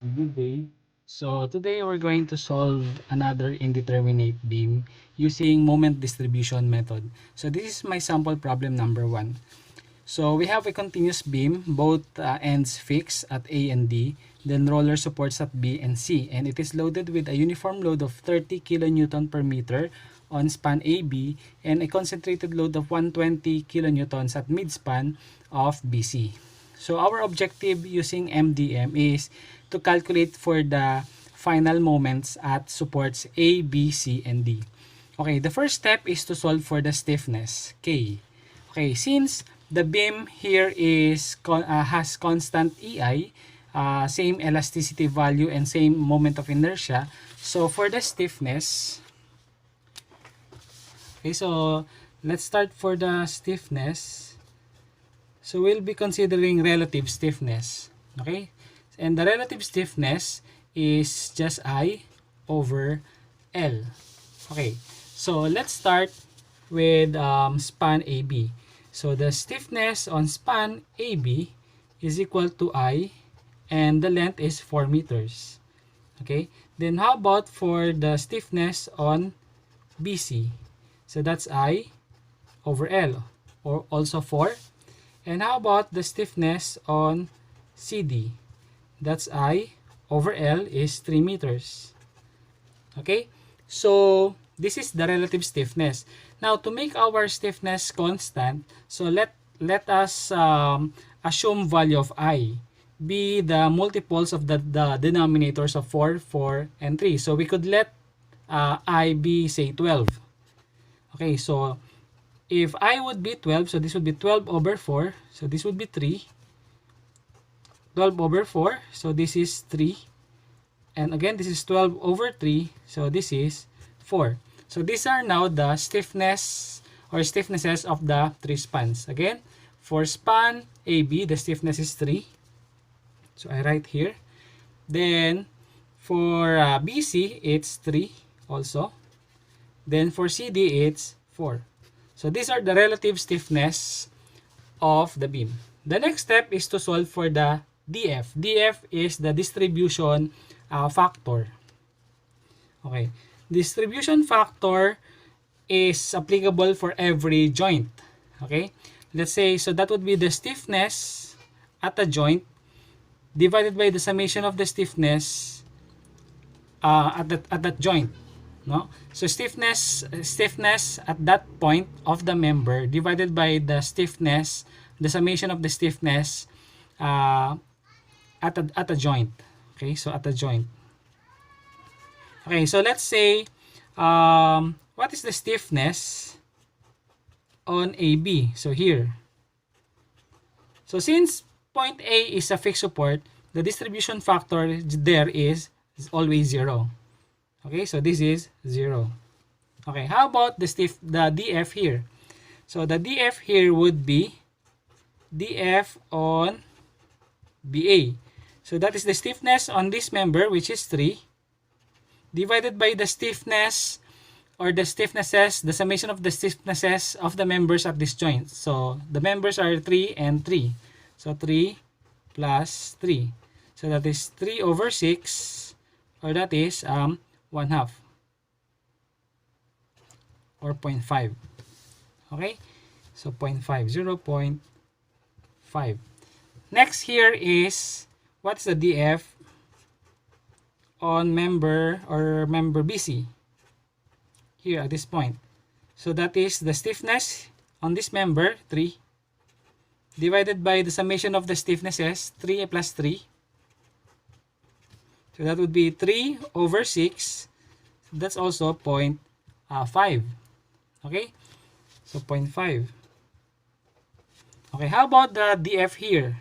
Good day. So today we're going to solve another indeterminate beam using moment distribution method. So this is my sample problem number 1. So we have a continuous beam, both ends fixed at A and D, then roller supports at B and C, and it is loaded with a uniform load of 30 kN per meter on span AB and a concentrated load of 120 kN at midspan of BC. So our objective using MDM is to calculate for the final moments at supports A, B, C, and D. Okay, the first step is to solve for the stiffness, K. Okay, since the beam here has constant EI, same elasticity value and same moment of inertia, so for the stiffness, okay, so let's start for the stiffness. So we'll be considering relative stiffness. Okay? And the relative stiffness is just I over L. Okay. So let's start with span AB. So the stiffness on span AB is equal to I and the length is 4 meters. Okay? Then how about for the stiffness on BC? So that's I over L, or also 4. And how about the stiffness on CD? That's I over L is 3 meters. Okay? So, this is the relative stiffness. Now, to make our stiffness constant, so let us assume value of I be the multiples of the denominators of 4, 4, and 3. So, we could let I be, say, 12. Okay, so if I would be 12, so this would be 12 over 4. So this would be 3. 12 over 4. So this is 3. And again, this is 12 over 3. So this is 4. So these are now the stiffness or stiffnesses of the three spans. Again, for span AB, the stiffness is 3. So I write here. Then for BC, it's 3 also. Then for CD, it's 4. So these are the relative stiffness of the beam. The next step is to solve for the DF. DF is the distribution factor. Okay. Distribution factor is applicable for every joint. Okay. Let's say, so that would be the stiffness at a joint divided by the summation of the stiffness at that joint. No? So stiffness at that point of the member divided by the stiffness, the summation of the stiffness at a joint. Okay, so at a joint. Okay, so let's say what is the stiffness on AB? So here. So since point A is a fixed support, the distribution factor there is always 0. Okay, so this is 0. Okay, how about the DF here? So the DF here would be DF on BA. So that is the stiffness on this member, which is 3, divided by the stiffness or the stiffnesses, the summation of the stiffnesses of the members at this joint. So the members are 3 and 3. So 3 plus 3. So that is 3 over 6, or that is 1 half or 0.5. Okay, so 0.5, 0.5. Next here is what's the DF on member or member BC here at this point. So that is the stiffness on this member, 3, divided by the summation of the stiffnesses, 3 plus 3. So that would be 3 over 6. That's also 0.5. Okay? So 0.5. Okay, how about the DF here?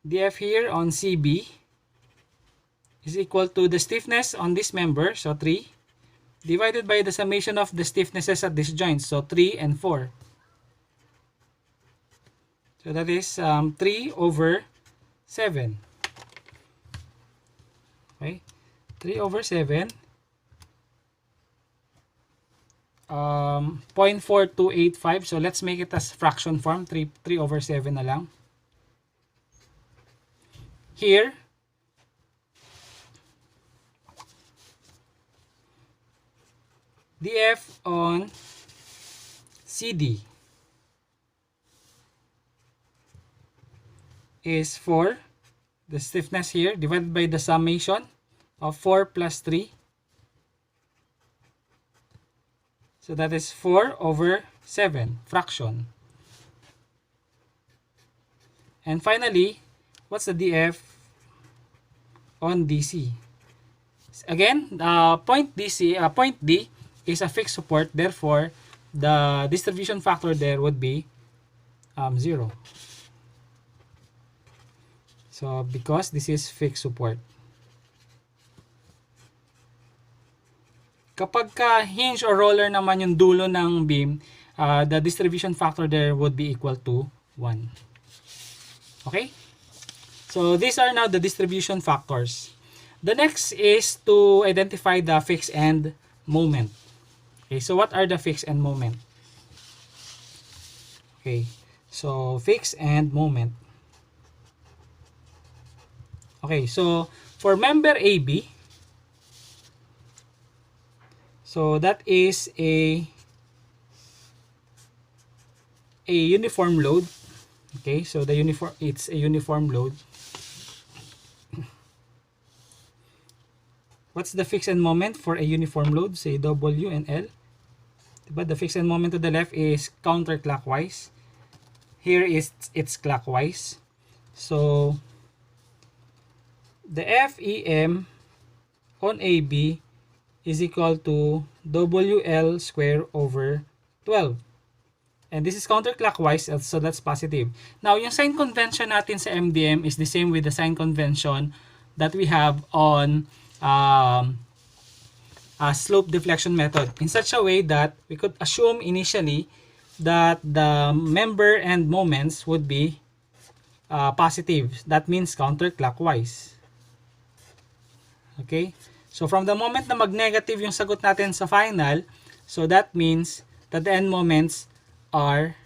DF here on CB is equal to the stiffness on this member, so 3, divided by the summation of the stiffnesses at this joint, so 3 and 4. So that is 3 over 7. Okay, 3 over 7. 0.4285. So let's make it as fraction form. 3 over 7 na lang. here, dF on CD is 4. The stiffness here divided by the summation of 4 plus 3. So that is 4 over 7, fraction. And finally, what's the dF on DC? Again, point D is a fixed support. Therefore, the distribution factor there would be 0. So, because this is fixed support. Kapag ka hinge or roller naman yung dulo ng beam, the distribution factor there would be equal to 1. Okay? So, these are now the distribution factors. The next is to identify the fixed end moment. Okay, so what are the fixed end moment? Okay, so fixed end moment. Okay, so for member AB, so that is a uniform load. Okay, so it's a uniform load. What's the fixed end moment for a uniform load? Say W and L. But the fixed end moment to the left is counterclockwise. Here is it's clockwise. So the FEM on AB is equal to WL square over 12. And this is counterclockwise, so that's positive. Now, yung sign convention natin sa MDM is the same with the sign convention that we have on a slope deflection method, in such a way that we could assume initially that the member and moments would be positive. That means counterclockwise. Okay? So from the moment na mag-negative yung sagot natin sa final, so that means that the end moments are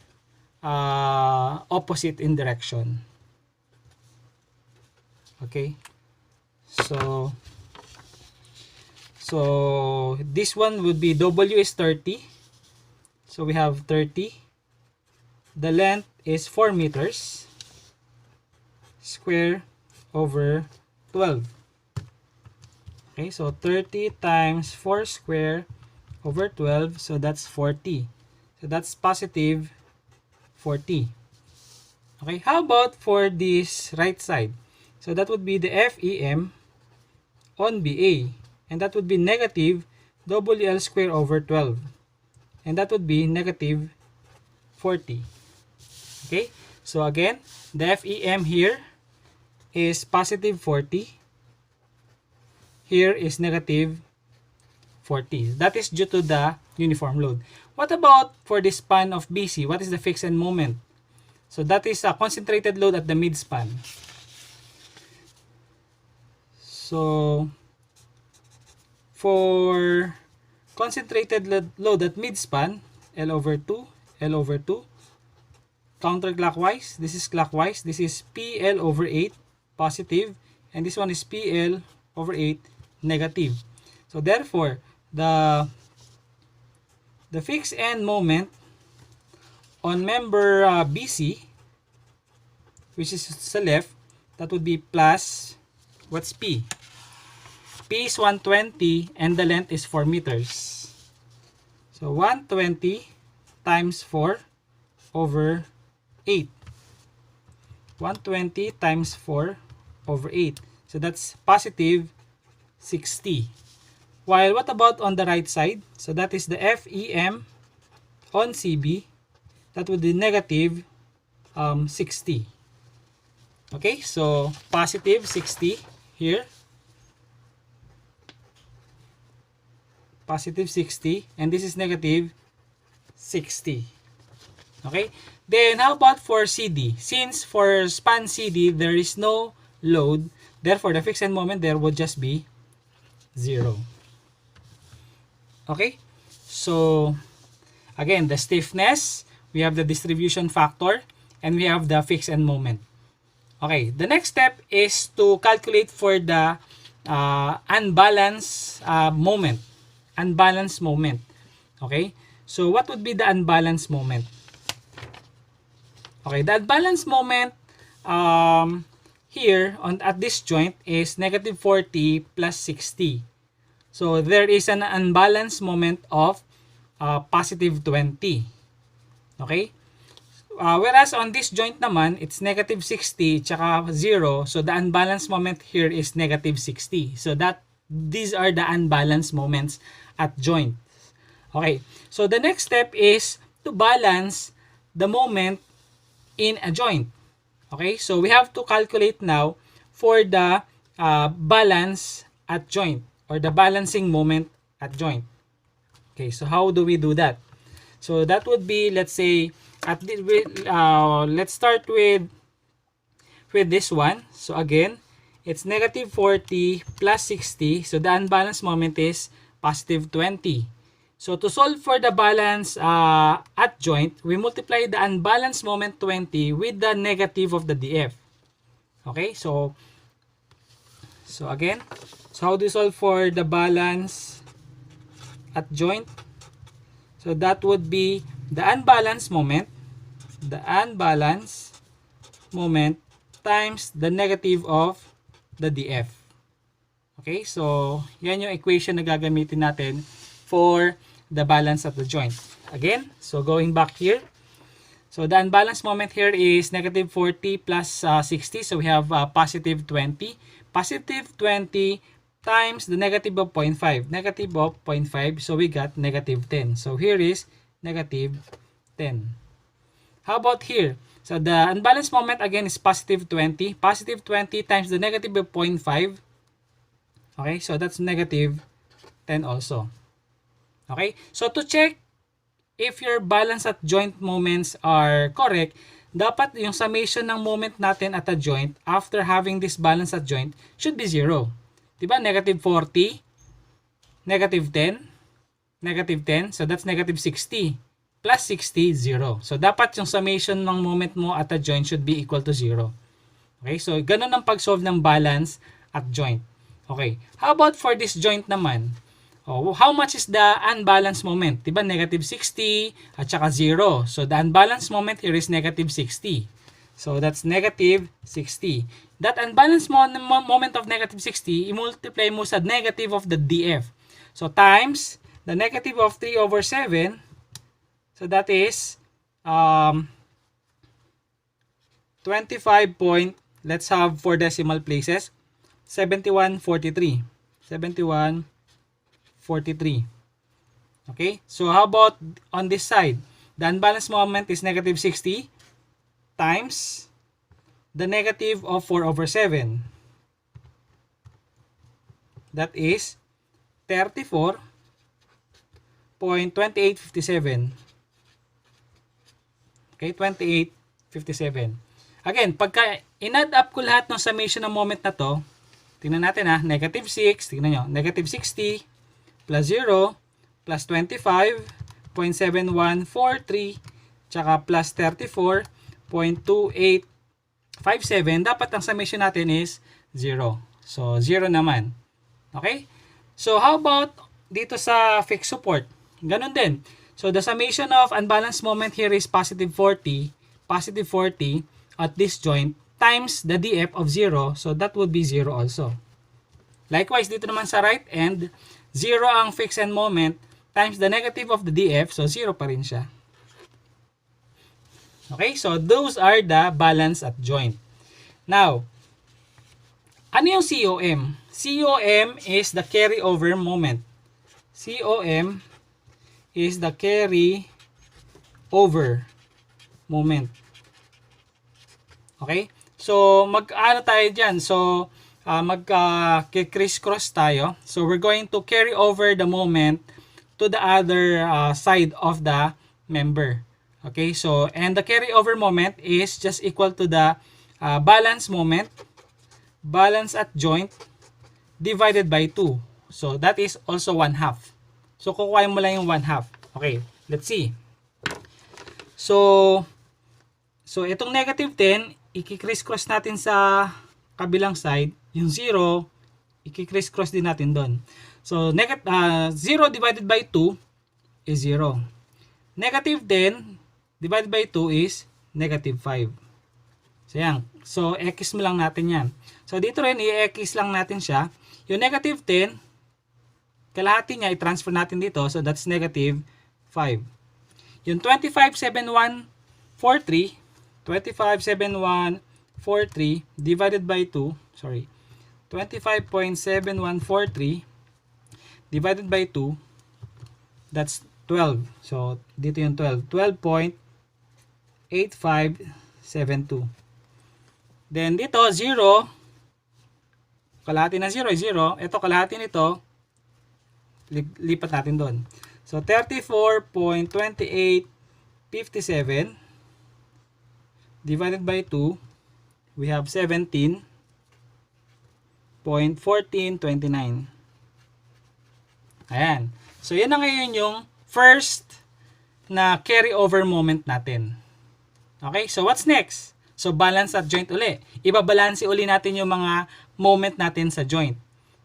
opposite in direction. Okay? So this one would be W is 30. So we have 30. The length is 4 meters square over 12. Okay, so 30 times 4 square over 12, so that's 40. So that's positive 40. Okay, how about for this right side? So that would be the FEM on BA. And that would be negative WL square over 12. And that would be negative 40. Okay? So again, the FEM here is positive 40. Here is negative 40. That is due to the uniform load. What about for the span of BC? What is the fixed end moment? So that is a concentrated load at the midspan. So for concentrated load at midspan, L over 2, L over 2, counterclockwise, this is clockwise, this is PL over 8, positive, and this one is PL over 8, negative. So therefore, the fixed end moment on member BC, which is sa left, that would be plus, what's P? P is 120 and the length is 4 meters. So 120 times 4 over 8. 120 times 4 over 8. So that's positive 60. While what about on the right side? So that is the FEM on CB. That would be negative 60. Okay, so positive 60 here. Positive 60, and this is negative 60. Okay, then how about for CD? Since for span CD there is no load, therefore the fixed end moment there would just be 0. Okay, so again, the stiffness, we have the distribution factor, and we have the fixed end moment. Okay, the next step is to calculate for the unbalanced moment. Unbalanced moment. Okay, so what would be the unbalanced moment? Okay, the unbalanced moment here at this joint is negative 40 plus 60. So there is an unbalanced moment of positive 20. Okay? Whereas on this joint naman, it's negative 60 tsaka 0. So the unbalanced moment here is negative 60. So these are the unbalanced moments at joint. Okay. So the next step is to balance the moment in a joint. Okay. So we have to calculate now for the balance at joint or the balancing moment at joint. Okay. So how do we do that? So that would be, let's say, let's start with this one. So again, it's negative 40 plus 60. So the unbalanced moment is positive 20. So to solve for the balance at joint, we multiply the unbalanced moment 20 with the negative of the DF. Okay, so again, so how do you solve for the balance at joint? So that would be the unbalanced moment times the negative of the DF. Okay, so yan yung equation na gagamitin natin for the balance at the joint. Again, so going back here, so the unbalanced moment here is negative 40 plus 60, so we have positive 20. Positive 20 times the negative of 0.5. Negative of 0.5, so we got negative 10. So here is negative 10. How about here? So the unbalanced moment again is positive 20. Positive 20 times the negative of 0.5. Okay, so that's negative 10 also. Okay, so to check if your balance at joint moments are correct, dapat yung summation ng moment natin at a joint after having this balance at joint should be 0. Diba? Negative 40, negative 10, negative 10, so that's negative 60. Plus 60, 0. So dapat yung summation ng moment mo at a joint should be equal to 0. Okay, so ganun ang pag-solve ng balance at joint. Okay, how about for this joint naman? Oh, how much is the unbalanced moment? Diba negative 60 at saka 0. So the unbalanced moment here is negative 60. So that's negative 60. That unbalanced moment of negative 60, i-multiply mo sa negative of the DF. So times the negative of 3 over 7. So that is 25 point, let's have 4 decimal places, 7143. 7143. Okay, so how about on this side? The unbalanced moment is negative 60 times the negative of 4 over 7. That is 34.2857. Okay, 28.57. Again, pagka in-add up ko lahat ng summation ng moment na to, tingnan natin ha, negative 6, tingnan nyo, negative 60 plus 0 plus 25.7143 tsaka plus 34.2857, dapat ang summation natin is 0. So, 0 naman. Okay? So, how about dito sa fixed support? Ganun din. So, the summation of unbalanced moment here is positive 40 at this joint times the DF of 0. So, that would be 0 also. Likewise, dito naman sa right end, 0 ang fixed end moment times the negative of the DF. So, 0 pa rin siya. Okay? So, those are the balance at joint. Now, ano yung COM? COM is the carryover moment. COM is the carry over moment. Okay? So, mag-ano tayo dyan? So, mag-criss-cross tayo. So, we're going to carry over the moment to the other side of the member. Okay? So, and the carryover moment is just equal to the balance moment, balance at joint, divided by 2. So, that is also 1/2. So, kukuhain mo lang yung 1/2. Okay, let's see. So itong negative 10, i-criss-cross natin sa kabilang side, yung 0, i-criss-cross din natin doon. So, 0 divided by 2 is 0. Negative 10 divided by 2 is negative 5. So, yan. So, x mo lang natin yan. So, dito rin, i-x lang natin siya. Yung negative 10, kalahati niya, i-transfer natin dito. So, that's negative 5. Yung 257143, 257143 divided by 2, sorry, 25.7143 divided by 2, that's 12. So, dito yung 12. 12.8572. Then, dito, 0. Kalahati ng 0 ay 0. Ito, kalahati nito. Lipat natin doon. So, 34.2857 divided by 2. We have 17.1429. Ayan. So, yan na ngayon yung first na carry over moment natin. Okay? So, what's next? So, balance at joint uli. Ibabalanse uli natin yung mga moment natin sa joint.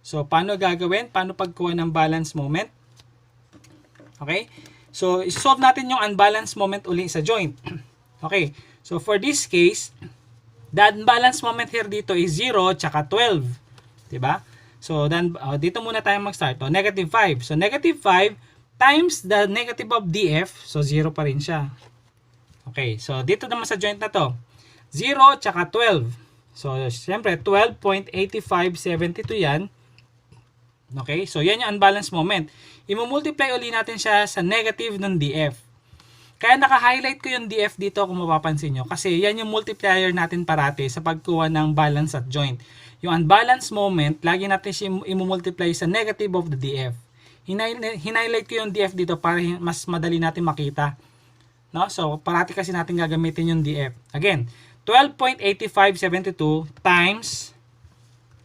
So, paano gagawin? Paano pagkuha ng balance moment? Okay? So, isolve natin yung unbalanced moment uli sa joint. Okay? So, for this case, the unbalanced moment here dito is 0 tsaka 12. Diba? So, then, dito muna tayo mag-start. Negative 5. So, negative 5 times the negative of df. So, 0 pa rin siya. Okay. So, dito naman sa joint na to. 0 tsaka 12. So, siyempre, 12.8572 yan. Okay. So, yan yung unbalanced moment. I-multiply uli natin siya sa negative ng df. Kaya naka-highlight ko yung df dito kung mapapansin nyo. Kasi yan yung multiplier natin parati sa pagkuha ng balance at joint. Yung unbalanced moment, lagi natin siya i-multiply sa negative of the df. Hinighlight ko yung df dito para mas madali natin makita. No? So, parati kasi natin gagamitin yung df. Again, 12.8572 times,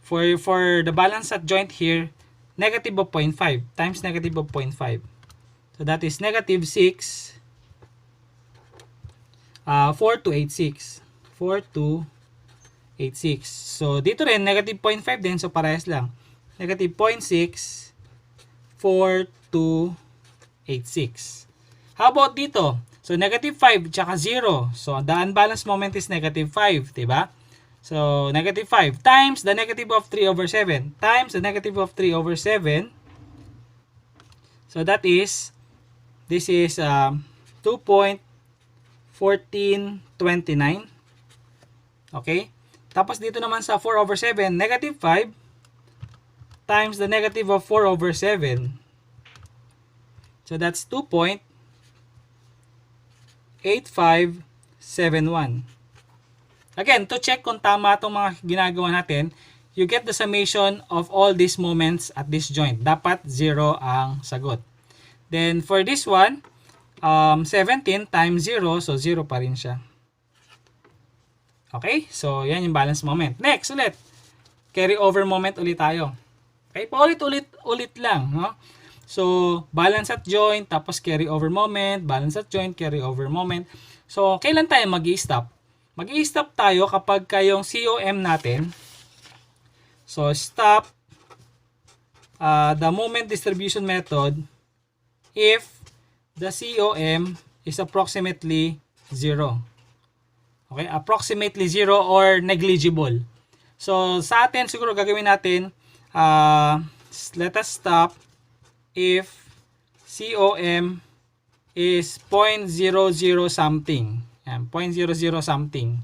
for the balance at joint here, negative of 0.5 times negative of 0.5. So, that is negative 6, 4286. 4286. So, dito rin, negative 0.5 din. So, parehas lang. Negative 0.6, 4286. How about dito? So, negative 5 tsaka 0. So, the unbalanced moment is negative 5. Diba? So, negative 5 times the negative of 3 over 7 times the negative of 3 over 7. So, that is, this is 2.1429. Okay? Tapos dito naman sa 4 over 7, negative 5 times the negative of 4 over 7. So that's 2.8571. Again, to check kung tama itong mga ginagawa natin, you get the summation of all these moments at this joint. Dapat 0 ang sagot. Then for this one, 17 times 0, so 0 pa rin siya. Okay? So, yan yung balance moment. Next, ulit. Carry over moment ulit tayo. Okay? Paulit-ulit lang. No? So, balance at joint, tapos carry over moment, balance at joint, carry over moment. So, kailan tayo mag-i-stop? Mag-i-stop tayo kapag yung COM natin. So, stop the moment distribution method if the COM is approximately 0. Okay, approximately 0 or negligible. So, sa atin, siguro gagawin natin, let us stop if COM is 0.00 something. Yan, 0.00 something.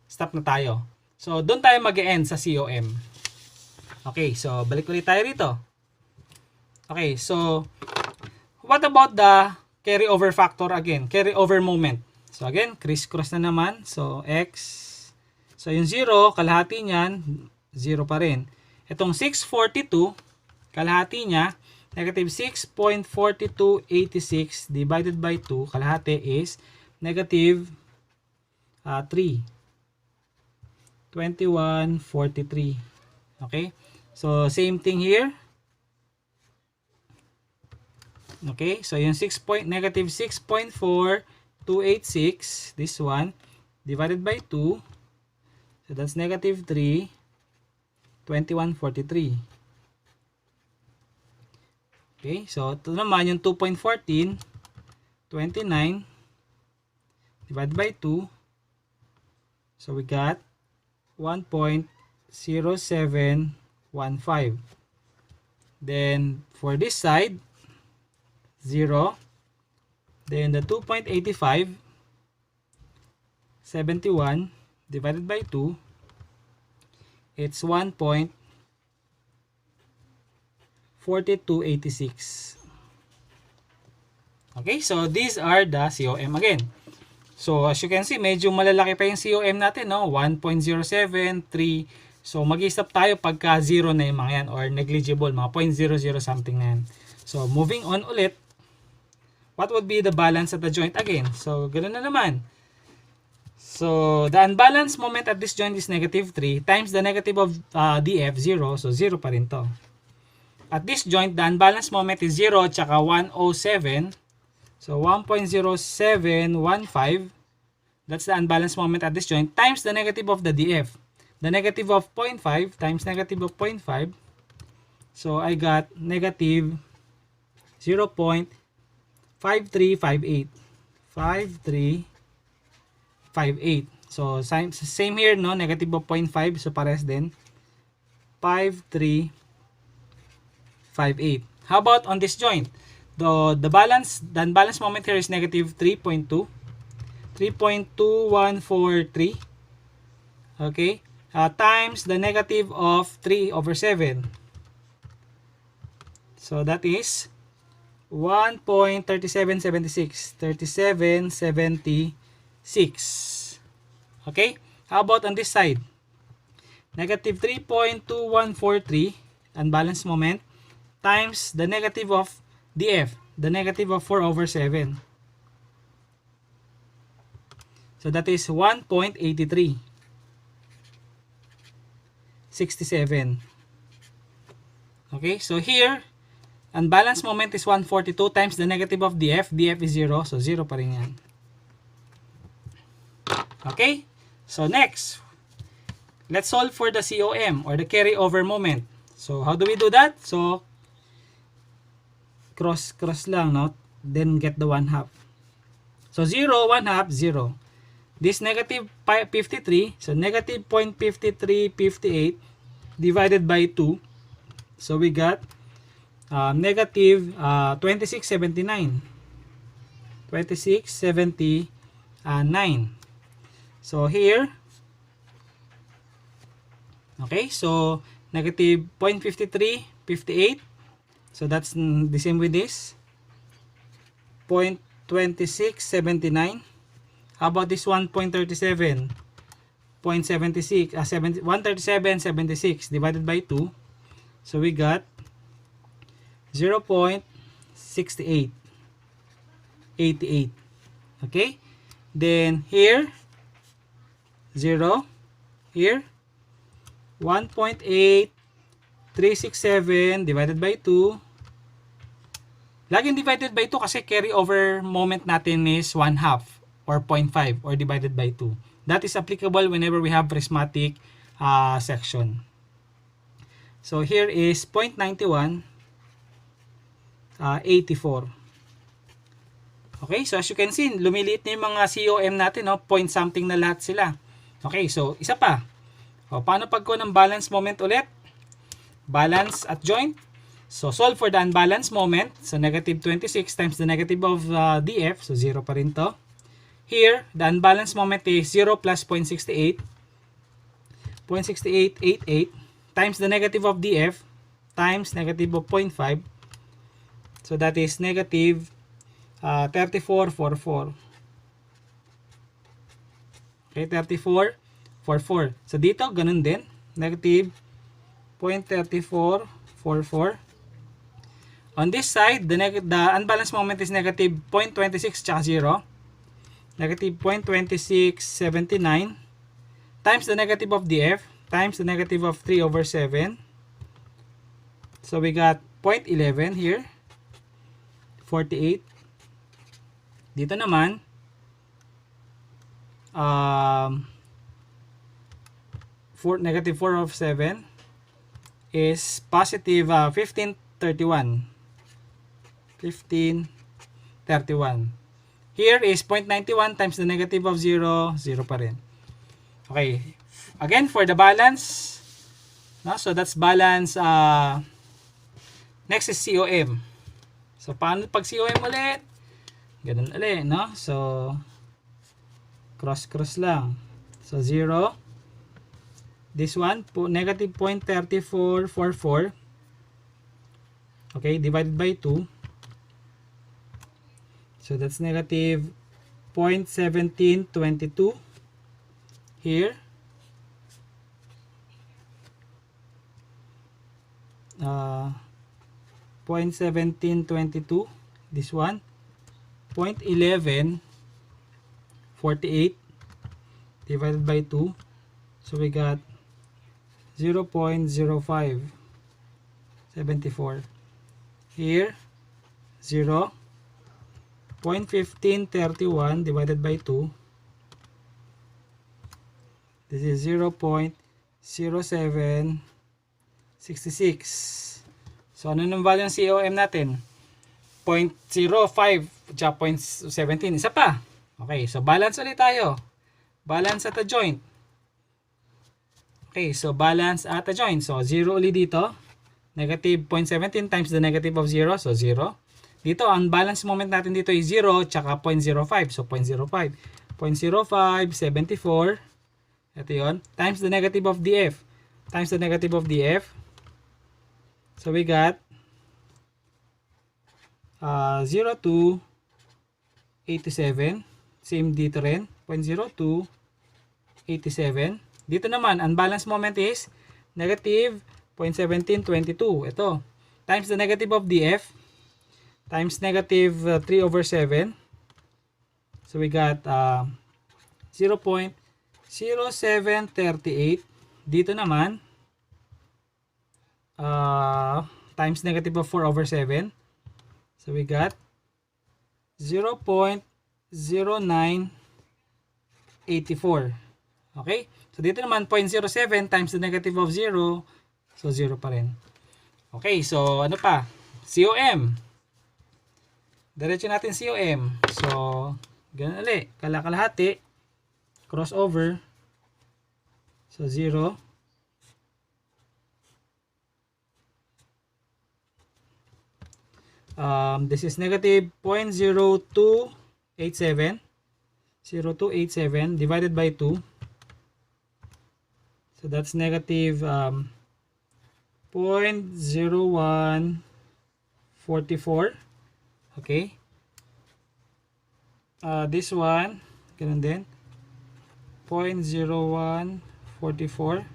Stop na tayo. So, doon tayo mag-end sa COM. Okay, so, balik ulit tayo rito. Okay, so, what about the carry over factor again? Carry over moment. So again, criss-cross na naman. So x. So yung 0, kalahati niyan, 0 pa rin. Itong 642, kalahati niya, negative 6.4286 divided by 2, kalahati is negative 3. 2143. Okay? So same thing here. Okay? So yung negative 6.4286, this one, divided by 2, So that's negative 3, 2143. Okay, so ito naman yung 2.14, 29 divided by 2. So we got 1.0715. Then for this side, 0. Then the 2.85, 71 divided by 2, it's 1.4286. Okay, so these are the COM again. So as you can see, medyo malalaki pa yung COM natin, no? 1.073. So mag-i-stop tayo pagka 0 na yung mga yan, or negligible, mga 0.00 something na yan. So moving on ulit, what would be the balance at the joint again? So ganoon na naman. So the unbalanced moment at this joint is negative 3 times the negative of df, 0. So 0 pa rin to. At this joint, the unbalanced moment is 0 tsaka 107. So 1.0715, that's the unbalanced moment at this joint, times the negative of the df. The negative of 0.5 times negative of 0.5. So I got negative 0.5358. 5358. So same here, no? Negative of 0.5, so pares din. 5358. How about on this joint? The unbalanced moment here is negative 3.2. 3.2143. Okay? Times the negative of 3 over 7. So that is 1.3776. 3776. Okay? How about on this side? Negative 3.2143 unbalanced moment times the negative of df, the negative of 4 over 7. So that is 1.83. 67. Okay, so here, unbalanced moment is 142 times the negative of df. df is 0, so 0 pa rin yan. Okay, so next, let's solve for the COM, or the carryover moment. So how do we do that? So cross lang, no? Then get the 1/2. So 0, 1/2, 0. This negative 53, so negative 0.5358 divided by 2. So we got negative 2679. 2679. So here, okay, so negative 0.5358. So that's the same with this. 0.2679. How about this 1.37? 0.76, 137.76 divided by 2. So we got 0.6888. Okay? Then here, 0. Here, 1.8367 divided by 2. Laging divided by 2 kasi carryover moment natin is 1/2 or 0.5 or divided by 2. That is applicable whenever we have prismatic section. So here is 0.91 84. Okay, so as you can see, lumiliit na yung mga COM natin, no? Point something na lahat sila. Okay, so isa pa. O, paano pagko ng balance moment ulit? Balance at joint. So solve for the unbalanced moment. So negative 26 times the negative of df. So 0 pa rin to. Here, the unbalanced moment is 0 plus 0.68. 0.6888 times the negative of df times negative of 0.5. So that is negative 3444. Okay, 3444. So dito, ganun din. Negative 0.3444. On this side, the unbalanced moment is negative 0.26 tsaka 0. Negative 0.2679 times the negative of df times the negative of 3 over 7. So we got 0.11 here. 48. Dito naman, negative 4 over 7 is positive 1531. 1531. Here is 0.91 times the negative of 0, 0 pa rin. Okay. Again, for the balance, no? So that's balance. Next is COM. So, paano pag COM ulit? Ganun ulit, no? So, cross lang. So, 0. This one, negative 0.3444. Okay, divided by 2. So, that's negative 0.1722. Here. 0.1722. This one. 0.1148 divided by 2. So, we got 0.0574. Here, 0. 0.1531 divided by 2. This is 0.0766. So, ano nang value ng COM natin? 0.05 at 0.17. Isa pa. Okay, so balance ulit tayo. Balance at a joint. Okay, so balance at a joint. So, 0 ulit dito. Negative 0.17 times the negative of 0. So, 0. Dito, ang balance moment natin dito is 0 tsaka 0.05. So, 0.05. 0.0574. Ito yun. Times the negative of df. Times the negative of df. So, we got 0.0287. Same dito rin. 0.0287. Dito naman, unbalanced moment is negative 0.1722. Ito. Times the negative of df. Times negative 3 over 7. So, we got 0.0738. Dito naman, times negative of 4 over 7. So, we got 0.0984. Okay? So, dito naman, 0.07 times the negative of 0. So, 0 pa rin. Okay, so, ano pa? COM. Diretso natin COM. So, ganun ulit. Kalahati. Crossover. So, 0. This is negative 0.0287. 0287 divided by 2. So, that's negative 0.0144. Okay. This one, ganun din. 0.0144.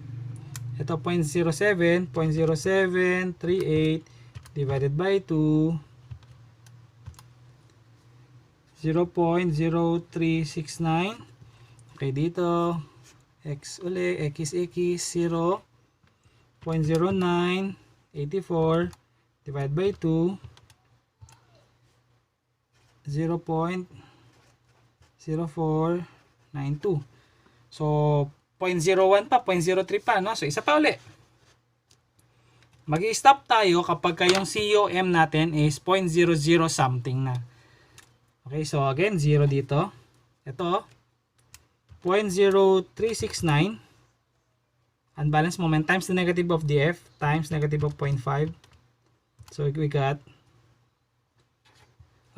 Ito 0.07, 0.0738 divided by 2. 0.0369. Okay, dito x uli, x 0.0984 divided by 2. 0.0492. So, 0.01 pa, 0.03 pa, no? So, isa pa uli. Mag-i-stop tayo kapag yung COM natin is 0.00 something na. Okay, so again, 0 dito. Ito, 0.0369. Unbalanced moment times the negative of df times negative of 0.5. So, we got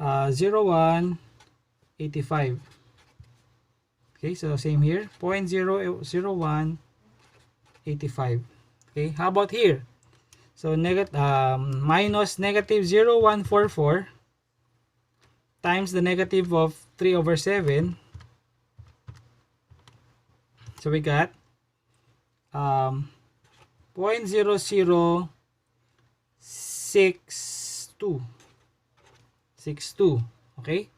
0.0185. Okay, so same here, 0.00185. Okay, how about here? So, minus negative 0.144 times the negative of 3 over 7. So, we got 0.0062. 62. Okay?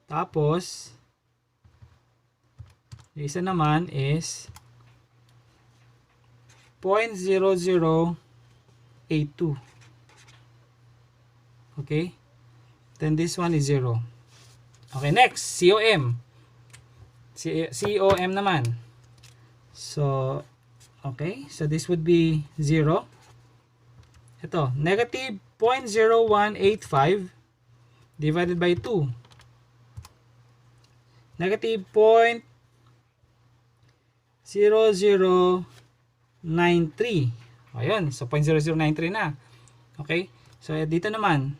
Tapos, yung isa naman is 0.0082. Okay? Then this one is 0. Okay, next, COM. COM naman. So, Okay, so this would be 0. Ito, negative 0.0185 divided by 2. Negative 0.0093. Ayun, so 0.0093 na. Okay, so dito naman,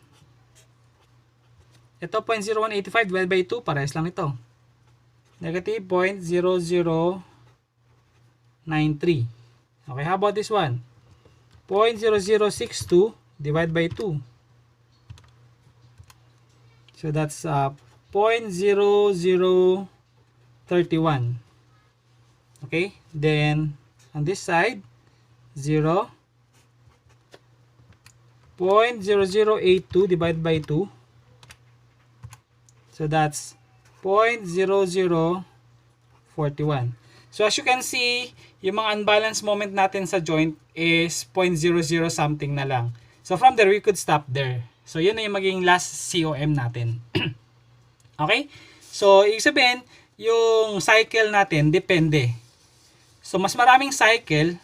ito 0.0185 divided by 2, parehas lang ito. Negative 0.0093. Okay, how about this one? 0.0062 divided by 2. So that's 0.0031. Okay, then on this side, 0. 0.0082 divided by 2. So that's 0.0041. So as you can see, yung mga unbalanced moment natin sa joint is 0.00 something na lang. So from there, we could stop there. So yun na yung maging last COM natin. Okay? So ibig sabihin, yung cycle natin depende. So mas maraming cycle,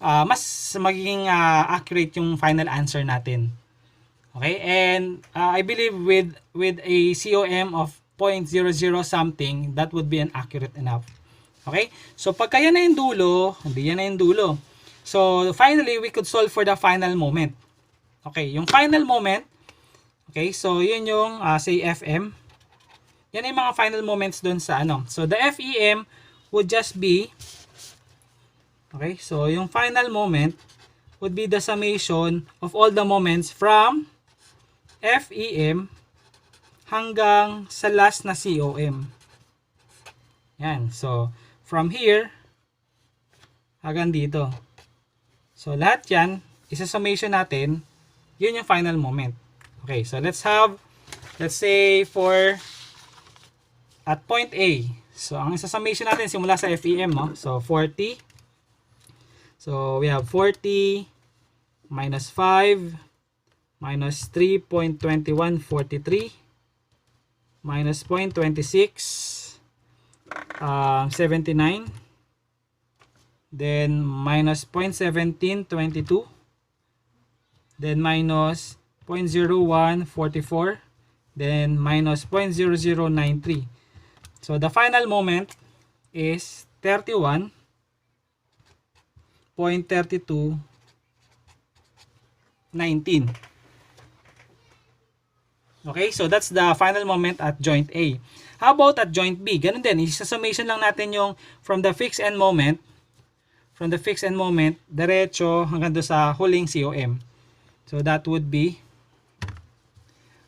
mas magiging accurate yung final answer natin. Okay? And I believe with a COM of 0.00 something, that would be an accurate enough. Okay? So pagka yan na yung dulo, hindi yan na yung dulo. So finally, we could solve for the final moment. Okay, yung final moment, okay, so yun yung say FM. Yan yung mga final moments dun sa ano. So the FEM would just be, okay, so yung final moment would be the summation of all the moments from FEM hanggang sa last na COM. Yan, so from here hanggang dito. So lahat yan, isa-summation natin, yun yung final moment. Okay, so let's say for at point A. So ang isa-summation natin simula sa FEM, so 40. So we have 40 minus 5 minus 3.2143 minus 0.26 79, then minus 0.1722, then minus 0.0144, then minus 0.0093. So the final moment is 31.3219. Okay, so that's the final moment at joint A. How about at joint B? Ganun din, isa-summation lang natin yung from the fixed end moment, diretso hanggang doon sa huling COM. So that would be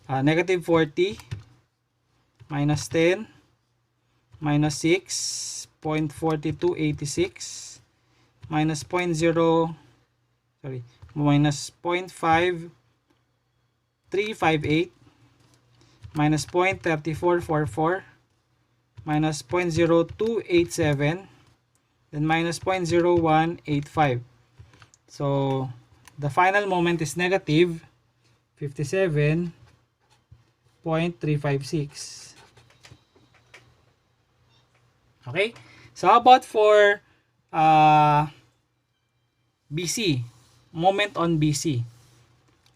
negative 40 minus 10 minus 6.4286 minus minus 0.5358 minus 0.3444 minus 0.0287, then minus 0.0185. So the final moment is negative 57.356. Okay, so how about for BC, moment on BC?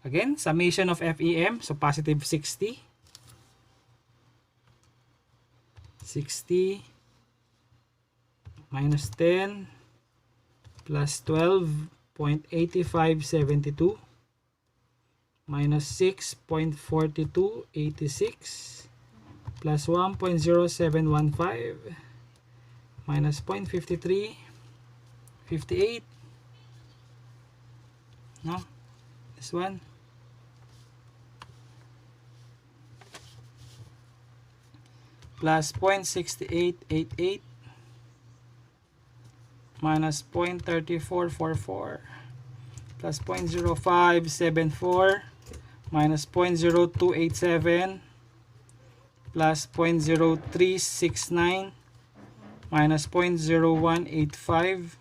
Again, summation of FEM, so positive 60 minus 10 plus 12.8572 minus 6.4286 plus 1.0715 minus 0.5358, no, this one, plus 0.6888 minus 0.3444 plus 0.0574 minus 0.0287 plus 0.0369 minus 0.0185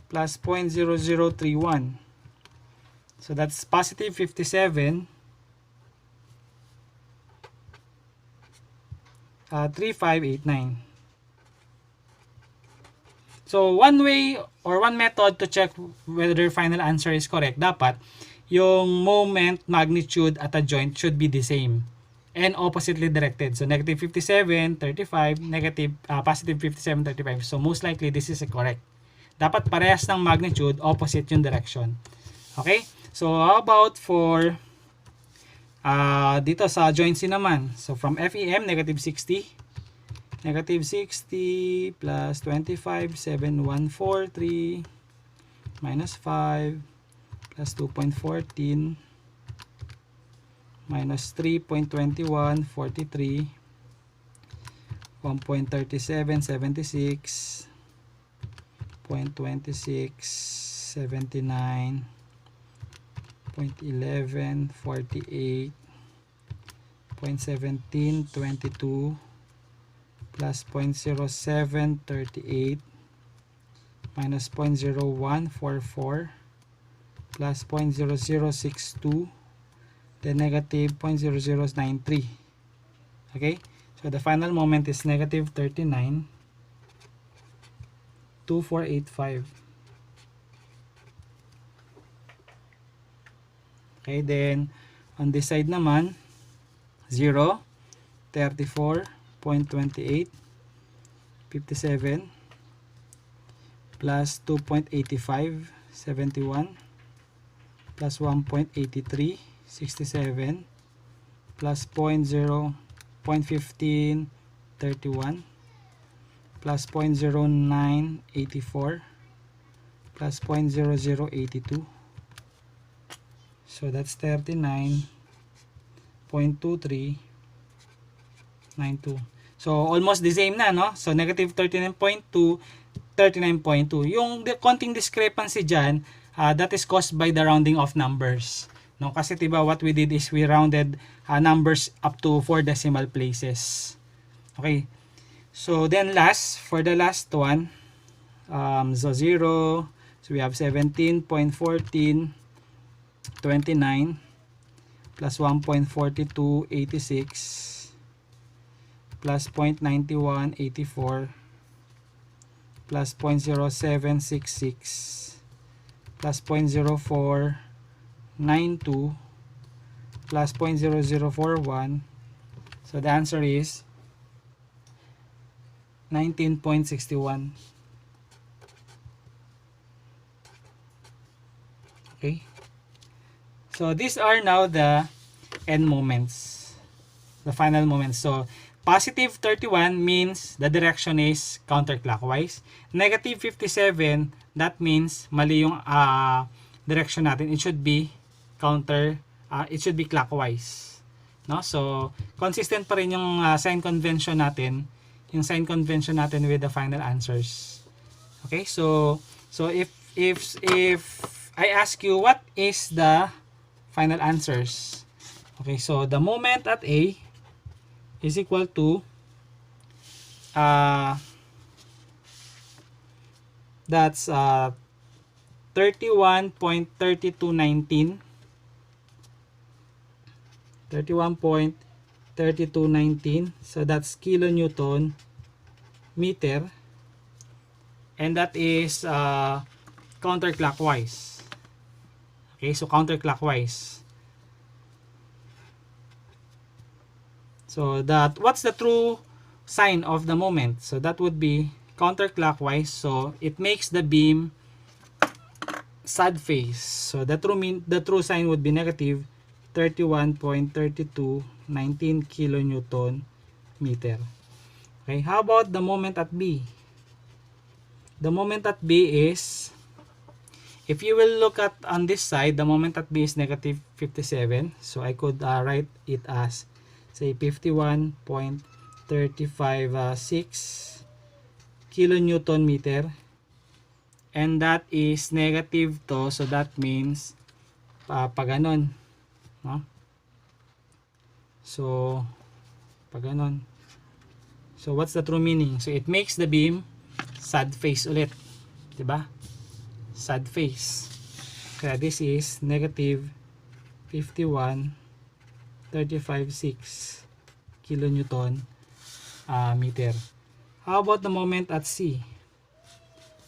plus 0.0031. So that's positive 57 3589. So, one way or one method to check whether your final answer is correct, dapat yung moment, magnitude at a joint should be the same and oppositely directed. So, negative 57, 35, positive 57, 35. So, most likely, this is correct. Dapat parehas ng magnitude, opposite yung direction. Okay? So, how about for dito sa joint C naman? So, from FEM, negative 60. Negative 60 plus 25, 7143 minus 5 plus 2.14 minus 3.21, 43, 1.37, 76, 0.26, 79, 0.11, 48, 0.17, 22, plus 0.0738 minus 0.0144 plus 0.0062, then negative 0.0093. Okay, so the final moment is negative 39.2485. Okay, then on this side naman 0, 34.28, 57 plus 2.85, 71 plus 1.83, 67 plus 0.15, 31 plus 0.09, 84 plus 0.0082. So that's 39.2392. So almost the same na, no? So negative 39.2, 39.2. Yung konting discrepancy dyan, that is caused by the rounding of numbers. No? Kasi diba what we did is we rounded numbers up to 4 decimal places. Okay. So then last, for the last one, so 0, so we have 17.14, 29 plus 1.4286 plus 0.9184 plus 0.0766 plus 0.0492 plus 0.0041. So the answer is 19.61. Okay. So these are now the end moments, the final moments. So positive 31 means the direction is counterclockwise. Negative 57, that means mali yung direction natin. It should be clockwise. No? So consistent pa rin yung sign convention natin, with the final answers. Okay? So if I ask you what is the final answers. Okay, so the moment at A is equal to that's 31.3219 so that's kilonewton meter, and that is counterclockwise. Okay, so counterclockwise. So that, what's the true sign of the moment? So that would be counterclockwise. So it makes the beam sad face. So the true sign would be negative 31.3219 kilonewton meter. Okay, how about the moment at B? The moment at B is, if you will look at on this side, the moment at B is negative 57. So I could write it as, say, 51.356 kilonewton meter, and that is negative to, so that means pag ganon, no? So pag ganon, so what's the true meaning? So it makes the beam sad face ulit, diba? Sad face. Kaya this is negative 51.356 kilonewton meter. How about the moment at C?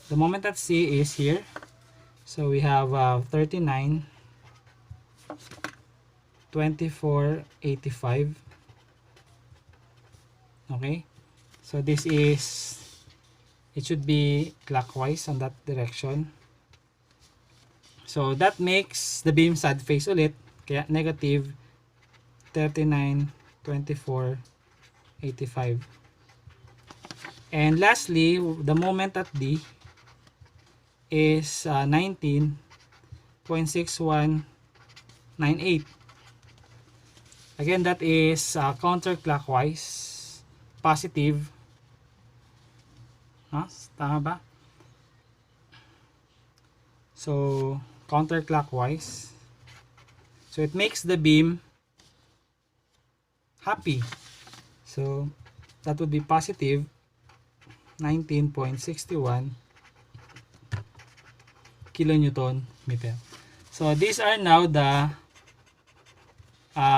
The moment at C is here. So we have 39, 24, 85. Okay. So this is, it should be clockwise on that direction. So that makes the beam sad face ulit. Kaya negative 39, 24, 85. And lastly, the moment at D is 19.6198. Again, that is counterclockwise, positive. Tama ba? So, counterclockwise. So, it makes the beam happy. So, that would be positive 19.61 kilonewton meter. So, these are now the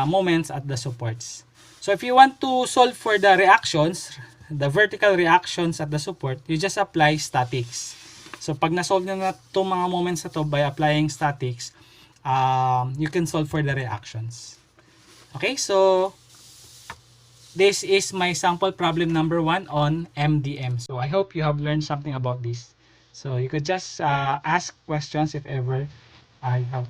moments at the supports. So, if you want to solve for the reactions, the vertical reactions at the support, you just apply statics. So, pag na-solve nyo na itong mga moments na to by applying statics, you can solve for the reactions. Okay, so this is my sample problem number 1 on MDM. So, I hope you have learned something about this. So, you could just ask questions if ever I have.